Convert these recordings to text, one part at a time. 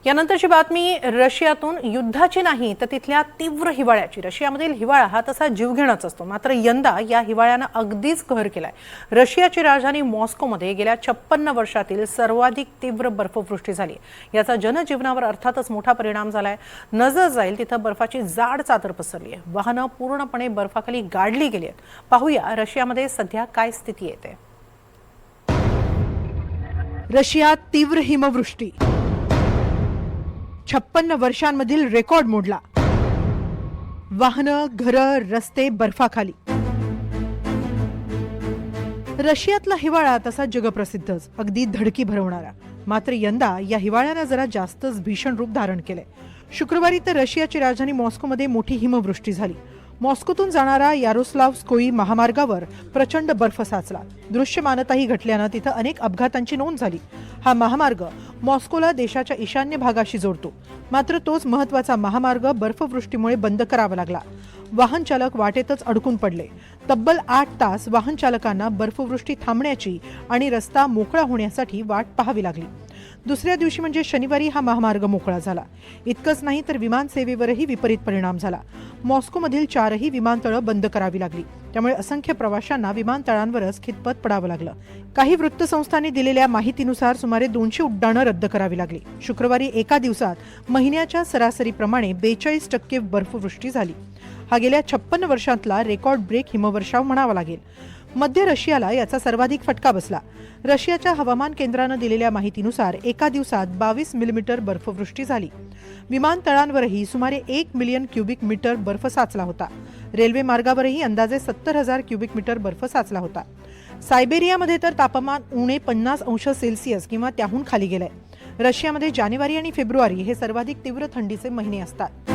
यानंतरची बातमी रशियातून युद्धाची नाही तर तिथल्या तीव्र हिवाळ्याची। रशियामधील हिवाळा हा तसा जीवघेणाच असतो, मात्र यंदा या हिवाळ्याने अगदीच कहर केलाय। रशियाची राजधानी मॉस्कोमध्ये गेल्या 56 वर्षातील सर्वाधिक तीव्र बर्फवृष्टी झाली। याचा जनजीवनावर अर्थातच मोठा परिणाम झालाय। नजर जाईल तिथे बर्फाची जाड चादर पसरली आहे, वाहनं पूर्णपणे बर्फाखाली गाडली गेली आहेत। पाहूया रशियामध्ये सध्या काय स्थिती येते। रशियात तीव्र हिमवृष्टी, 56 वर्षांमधील रेकॉर्ड मोडला। वाहनं, घरं, रस्ते बर्फाखाली। रशियातला हिवाळा तसा जगप्रसिद्धच, अगदी धडकी भरवणारा। मात्र यंदा या हिवाळ्याने जरा जास्तच भीषण रूप धारण केलंय। शुक्रवारी तर रशियाची राजधानी मॉस्कोमध्ये मोठी हिमवृष्टी झाली। मॉस्कोतून जाणारा यारोस्लाव्स्कोई महामार्गावर प्रचंड बर्फ साचला। दृश्यमानताही घटल्यानं तिथं अनेक अपघातांची नोंद झाली। हा महामार्ग मॉस्कोला देशाच्या ईशान्य भागाशी जोडतो, मात्र तोच महत्त्वाचा महामार्ग बर्फवृष्टीमुळे बंद करावा लागला। वाहन चालक वाटेतच अडकून पडले। तब्बल 8 तास वाहन चालकांना बर्फवृष्टी थांबण्याची आणि रस्ता मोकळा होण्यासाठी वाट पाहावी लागली। दुसऱ्या दिवशी म्हणजे शनिवारी हा महामार्ग मोकळा झाला। इतकंच नाही तर विमान सेवेवरही विपरीत परिणाम झाला। मॉस्कोमधील 4ही विमानतळं बंद करावी लागली, त्यामुळे असंख्य प्रवाशांना विमानतळांवरच खितपत पडावं लागलं। काही वृत्तसंस्थांनी दिलेल्या माहितीनुसार सुमारे 200 उड्डाणं रद्द करावी लागली। शुक्रवारी एका दिवसात महिन्याच्या सरासरीप्रमाणे 42% बर्फवृष्टी झाली। हा गेल्या 56 वर्षांतला रेकॉर्ड ब्रेक हिमवर्षाव म्हणावा लागेल। मध्य रशियाला याचा सर्वाधिक फटका बसला। रशियाच्या हवामान केंद्रानं दिलेल्या माहितीनुसार एका दिवसात 22 मिलीमीटर बर्फवृष्टी झाली। विमानतळांवरही सुमारे 1 मिलियन क्युबिक मीटर बर्फ साचला होता। रेल्वे मार्गावरही अंदाजे 70,000 क्युबिक मीटर बर्फ साचला होता। सायबेरियामध्ये तर तापमान उणे 50 अंश सेल्सिअस किंवा त्याहून खाली गेलंय। रशियामध्ये जानेवारी आणि फेब्रुवारी हे सर्वाधिक तीव्र थंडीचे महिने असतात।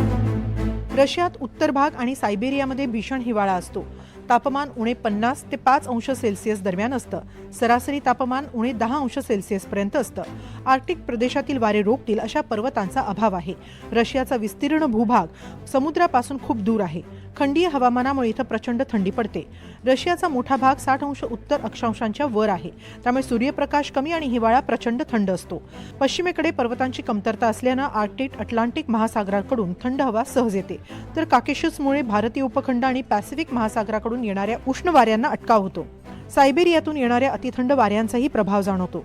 रशियात उत्तर भाग आणि सायबेरियामध्ये भीषण हिवाळा असतो। तापमान उणे 50 ते 5 अंश सेल्सिअस दरम्यान असतं। सरासरी तापमान उणे 10 अंश सेल्सिअस पर्यंत असतं। आर्क्टिक प्रदेशातील वारे रोखतील अशा पर्वतांचा अभाव आहे। रशियाचा विस्तीर्ण भूभाग समुद्रापासून खूप दूर आहे। खंडीय हवामानामुळे इथं प्रचंड थंडी पडते। रशियाचा मोठा भाग 60 अंश उत्तर अक्षांशांच्या वर आहे, त्यामुळे सूर्यप्रकाश कमी आणि हिवाळा प्रचंड थंड असतो। पश्चिमेकडे पर्वतांची कमतरता असल्यानं आर्क्टिक अटलांटिक महासागराकडून थंड हवा सहज येते, तर काकेशसमुळे भारतीय उपखंड आणि पॅसिफिक महासागराकडून येणाऱ्या उष्ण वाऱ्यांना अटकाव होतो। सायबेरियातून येणाऱ्या अतिथंड वाऱ्यांचाही प्रभाव जाणवतो।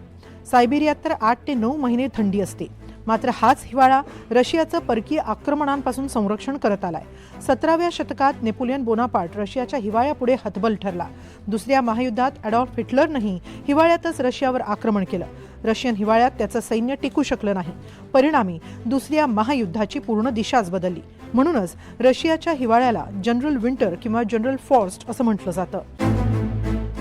सायबेरियात तर 8 ते 9 महिने थंडी असते। मात्र हाच हिवाळा रशियाचं परकीय आक्रमणांपासून संरक्षण करत आलाय। 17व्या शतकात नेपोलियन बोनापार्ट रशियाच्या हिवाळ्यापुढे हतबल ठरला। दुसऱ्या महायुद्धात ॲडॉल्फ हिटलरनंही हिवाळ्यातच रशियावर आक्रमण केलं। रशियन हिवाळ्यात त्याचं सैन्य टिकू शकलं नाही। परिणामी दुसऱ्या महायुद्धाची पूर्ण दिशाच बदलली। म्हणूनच रशियाच्या हिवाळ्याला जनरल विंटर किंवा जनरल फ्रॉस्ट असं म्हटलं जातं।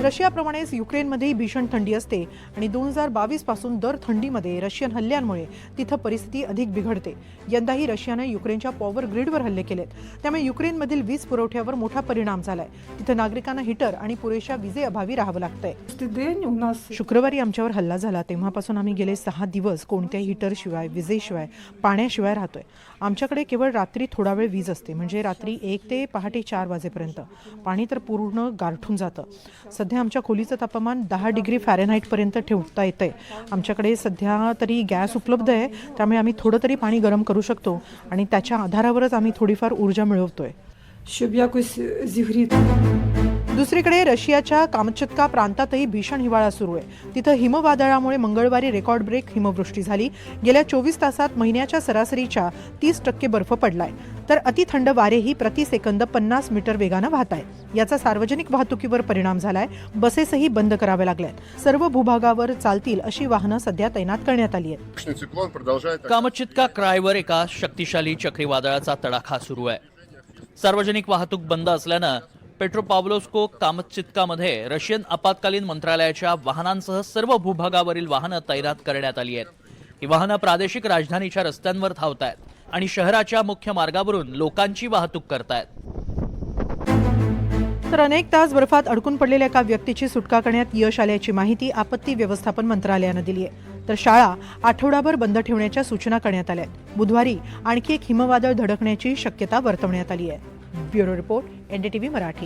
रशियाप्रमाणेच युक्रेनमध्येही भीषण थंडी असते आणि 2022 पासून दर थंडीमध्ये रशियन हल्ल्यांमुळे तिथं परिस्थिती अधिक बिघडते। यंदाही रशियाने युक्रेनच्या पॉवर ग्रिडवर हल्ले केलेत, त्यामुळे युक्रेनमधील वीज पुरवठ्यावर मोठा परिणाम झालाय। तिथं नागरिकांना हीटर आणि पुरेशा विजेअभावी राहावं लागतंय। शुक्रवारी आमच्यावर हल्ला झाला तेव्हापासून आम्ही गेले 6 दिवस कोणत्याही हीटरशिवाय, विजेशिवाय, पाण्याशिवाय राहतोय। आमच्याकडे केवळ रात्री थोडा वेळ वीज असते, म्हणजे रात्री 1 ते पहाटे 4 वाजेपर्यंत। पाणी तर पूर्ण गारठून जातं। सध्या आमच्या खोलीचं तापमान 10 डिग्री फॅरेनहाईट पर्यंत ठेवता येतंय। आमच्याकडे सध्या तरी गॅस उपलब्ध आहे, त्यामुळे आम्ही थोडं तरी पाणी गरम करू शकतो आणि त्याच्या आधारावरच आम्ही थोडीफार ऊर्जा मिळवतोय। दुसरीकडे रशियाच्या कामचत्का प्रांतातही भीषण हिवाळा सुरू आहे। तिथं हिमवादळामुळे मंगळवारी रेकॉर्ड ब्रेक हिमवृष्टी झाली। गेल्या 24 तासात महिन्याच्या सरासरीच्या 30% बर्फ पडलाय, तर अतिथंड वारेही प्रति सेकंद 50 मीटर वेगानं वाहत आहेत। याचा सार्वजनिक वाहतुकीवर परिणाम झालाय। बसेसही बंद कराव्या लागल्यात। सर्व भूभागावर चालतील अशी वाहनं सध्या तैनात करण्यात आली आहेत। कामचत्का क्रायवर एका शक्तिशाली चक्रीवादळाचा तडाखा सुरू आहे। सार्वजनिक वाहतूक बंद असल्यानं पेट्रोपाव्लोव्स्क कामचत्कामध्ये रशियन आपत्कालीन मंत्रालयाच्या वाहनांसह सर्व भूभागावरील वाहनं तैनात करण्यात आली आहेत। ही वाहनं प्रादेशिक राजधानीच्या रस्त्यांवर धावतायत आणि शहराच्या मुख्य मार्गावरून लोकांची वाहतूक करतायत। तर अनेक तास बर्फात अडकून पडलेल्या एका व्यक्तीची सुटका करण्यात यश आल्याची माहिती आपत्ती व्यवस्थापन मंत्रालयानं दिली आहे। तर शाळा आठवडाभर बंद ठेवण्याच्या सूचना करण्यात आल्या आहेत। बुधवारी आणखी एक हिमवादळ धडकण्याची शक्यता वर्तवण्यात आली आहे। Bureau report, NDTV Marathi.